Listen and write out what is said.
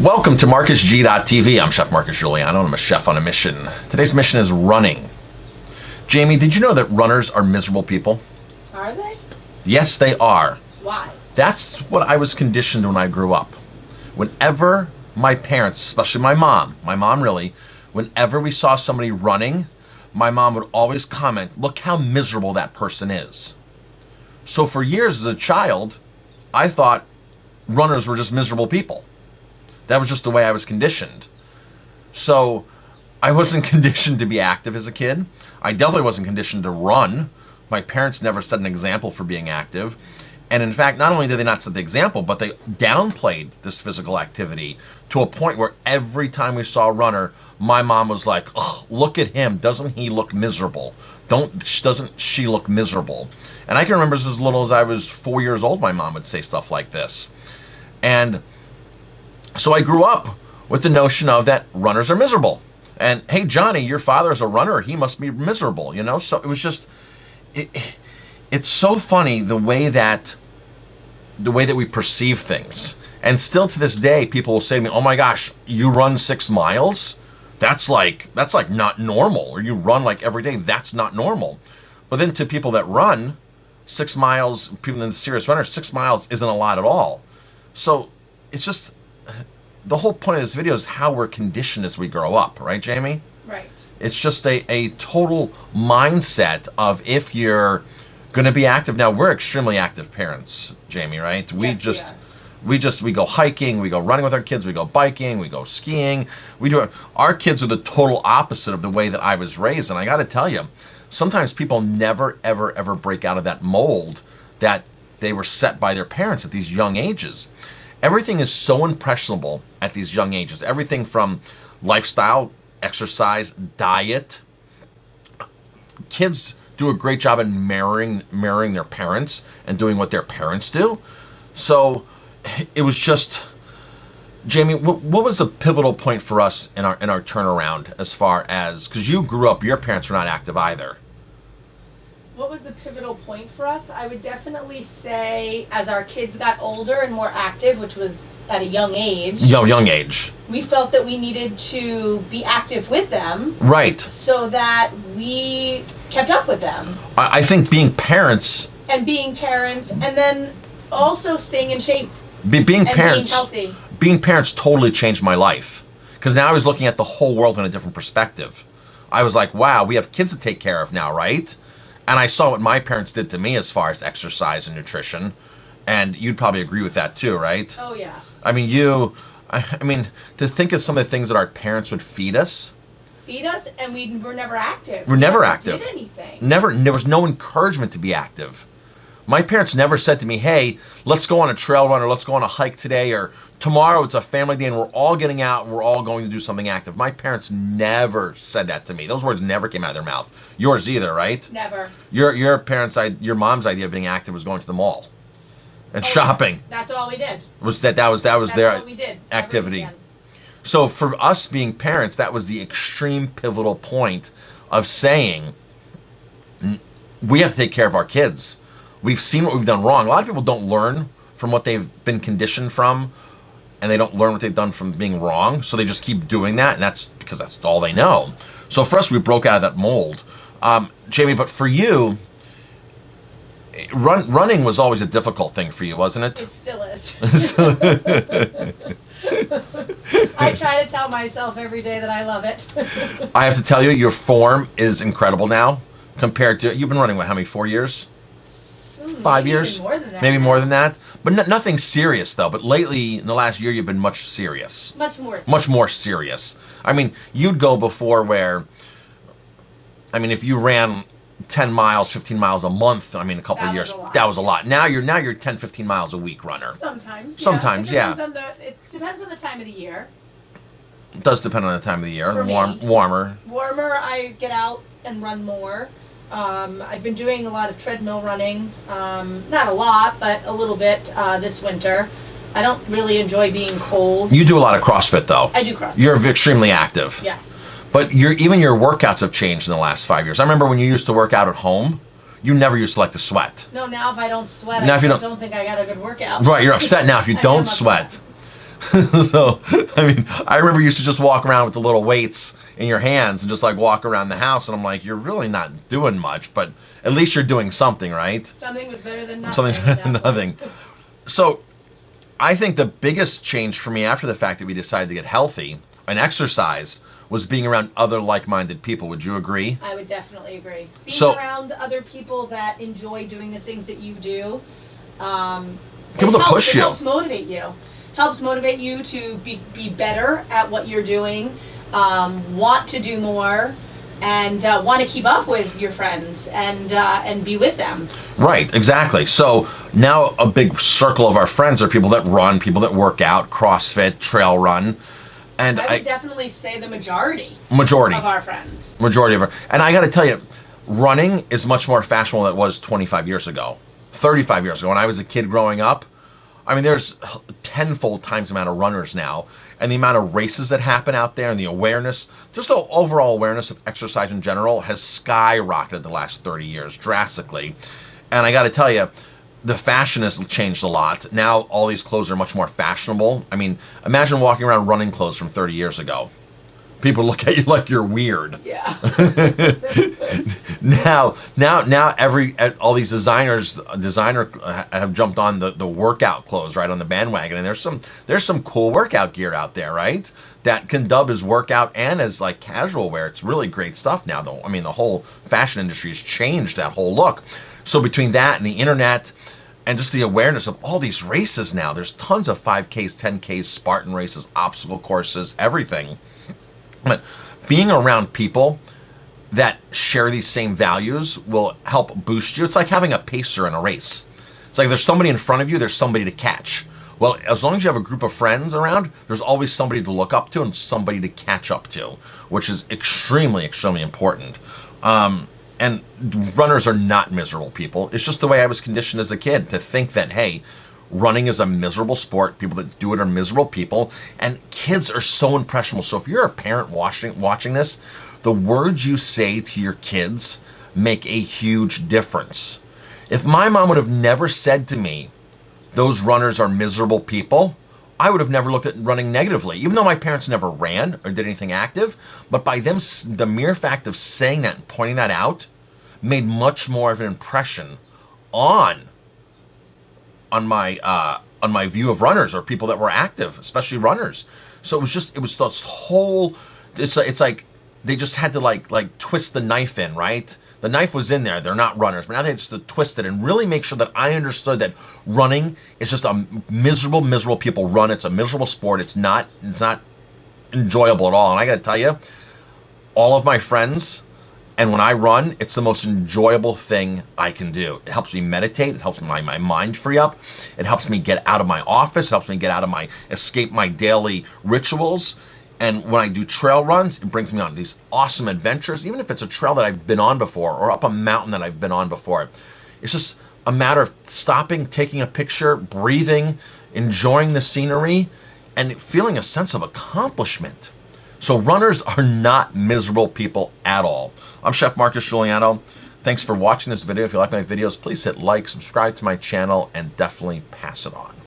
Welcome to MarcusG.tv. I'm Chef Marcus Guiliano, and I'm a chef on a mission. Today's mission is running. Jamie, did you know that runners are miserable people? Are they? Yes, they are. Why? That's what I was conditioned when I grew up. Whenever my parents, especially my mom really, whenever we saw somebody running, my mom would always comment, "Look how miserable that person is." So for years as a child, I thought runners were just miserable people. That was just the way I was conditioned. So I wasn't conditioned to be active as a kid. I definitely wasn't conditioned to run. My parents never set an example for being active. And in fact, not only did they not set the example, but they downplayed this physical activity to a point where every time we saw a runner, my mom was like, "Oh, look at him. Doesn't he look miserable? Doesn't she look miserable?" And I can remember as little as I was 4 years old, my mom would say stuff like this. And so I grew up with the notion of that runners are miserable. And hey, Johnny, your father's a runner. He must be miserable, you know? So it was just, it's so funny the way that we perceive things. And still to this day, people will say to me, "Oh my gosh, you run 6 miles? That's like not normal." Or "You run like every day. That's not normal." But then to people that run 6 miles, people in the serious runners, 6 miles isn't a lot at all. So it's just, the whole point of this video is how we're conditioned as we grow up, right, Jamie? Right. It's just a total mindset of if you're going to be active. Now, we're extremely active parents, Jamie, right? Yes, We go hiking, we go running with our kids, we go biking, we go skiing. Our kids are the total opposite of the way that I was raised. And I got to tell you, sometimes people never, ever, ever break out of that mold that they were set by their parents at these young ages. Everything is so impressionable at these young ages. Everything from lifestyle, exercise, diet. Kids do a great job in mirroring their parents and doing what their parents do. So it was just, Jamie, what was a pivotal point for us in our turnaround as far as, because you grew up, your parents were not active either. What was the pivotal point for us? I would definitely say as our kids got older and more active, which was at a young age. Young age. We felt that we needed to be active with them. Right. So that we kept up with them. I think being parents. And then also staying in shape. Being parents. Being healthy. Being parents totally changed my life. Because now I was looking at the whole world in a different perspective. I was like, wow, we have kids to take care of now, right? And I saw what my parents did to me as far as exercise and nutrition. And you'd probably agree with that too, right? Oh, yeah. I mean, to think of some of the things that our parents would feed us. And we were never active. We're never active. Did anything. Never. There was no encouragement to be active. My parents never said to me, "Hey, let's go on a trail run, or let's go on a hike today, or tomorrow it's a family day and we're all getting out and we're all going to do something active." My parents never said that to me. Those words never came out of their mouth. Yours either, right? Never. Your mom's idea of being active was going to the mall and shopping. That's all we did. That was their all we did. activity. So for us being parents, that was the extreme pivotal point of saying we have to take care of our kids. We've seen what we've done wrong. A lot of people don't learn from what they've been conditioned from, and they don't learn what they've done from being wrong. So they just keep doing that, and that's because that's all they know. So for us, we broke out of that mold. Jamie, but for you, running was always a difficult thing for you, wasn't it? It still is. I try to tell myself every day that I love it. I have to tell you, your form is incredible now compared to, you've been running, what, how many, 4 years? 5 years? Maybe more than that. But nothing serious, though. But lately, in the last year, you've been much serious. Much more serious. I mean, you'd go before where, if you ran 10 miles, 15 miles a month, a couple of years, that was a lot. Now you're 10, 15 miles a week runner. Sometimes, yeah. It depends on the time of the year. It does depend on the time of the year. For me, warmer. Warmer, I get out and run more. I've been doing a lot of treadmill running. Not a lot, but a little bit this winter. I don't really enjoy being cold. You do a lot of CrossFit, though. I do CrossFit. You're extremely active. Yes. But even your workouts have changed in the last 5 years. I remember when you used to work out at home, you never used to like to sweat. No, now if I don't sweat, Now I don't think I got a good workout. Right, you're upset now if you don't sweat. So, I mean, I remember you used to just walk around with the little weights in your hands and just like walk around the house. And I'm like, you're really not doing much, but at least you're doing something, right? Something was better than nothing. Something better than nothing. So I think the biggest change for me after the fact that we decided to get healthy and exercise was being around other like-minded people. Would you agree? I would definitely agree. Being So- around other people that enjoy doing the things that you do. People to push it you. helps motivate you. Helps motivate you to be better at what you're doing, want to do more, and want to keep up with your friends and be with them. Right, exactly. So now a big circle of our friends are people that run, people that work out, CrossFit, trail run. And I would definitely say the majority of our friends. And I got to tell you, running is much more fashionable than it was 25 years ago, 35 years ago. When I was a kid growing up, I mean, there's tenfold times the amount of runners now, and the amount of races that happen out there, and the awareness, just the overall awareness of exercise in general has skyrocketed the last 30 years drastically. And I got to tell you, the fashion has changed a lot. Now all these clothes are much more fashionable. I mean, imagine walking around running clothes from 30 years ago. People look at you like you're weird. Yeah. Now, all these designers have jumped on the workout clothes, right, on the bandwagon, and there's some cool workout gear out there, right, that can dub as workout and as like casual wear. It's really great stuff now, though. I mean, the whole fashion industry has changed that whole look. So between that and the internet and just the awareness of all these races now, there's tons of 5Ks, 10Ks, Spartan races, obstacle courses, everything. But being around people that share these same values will help boost you. It's like having a pacer in a race. It's like there's somebody in front of you, there's somebody to catch. Well, as long as you have a group of friends around, there's always somebody to look up to and somebody to catch up to, which is extremely, extremely important. And runners are not miserable people. It's just the way I was conditioned as a kid to think that, hey, running is a miserable sport. People that do it are miserable people. And kids are so impressionable. So if you're a parent watching this, the words you say to your kids make a huge difference. If my mom would have never said to me, those runners are miserable people, I would have never looked at running negatively, even though my parents never ran or did anything active. But by them, the mere fact of saying that and pointing that out made much more of an impression on my view of runners or people that were active, especially runners. So it was this whole, it's like they just had to like twist the knife in, right? The knife was in there. They're not runners, but now they had to twist it and really make sure that I understood that running is just a miserable people run. It's a miserable sport. It's not enjoyable at all. And I got to tell you, all of my friends, and when I run, it's the most enjoyable thing I can do. It helps me meditate. It helps my mind free up. It helps me get out of my office. It helps me get out of escape my daily rituals. And when I do trail runs, it brings me on these awesome adventures, even if it's a trail that I've been on before or up a mountain that I've been on before. It's just a matter of stopping, taking a picture, breathing, enjoying the scenery, and feeling a sense of accomplishment. So runners are not miserable people at all. I'm Chef Marcus Guiliano. Thanks for watching this video. If you like my videos, please hit like, subscribe to my channel, and definitely pass it on.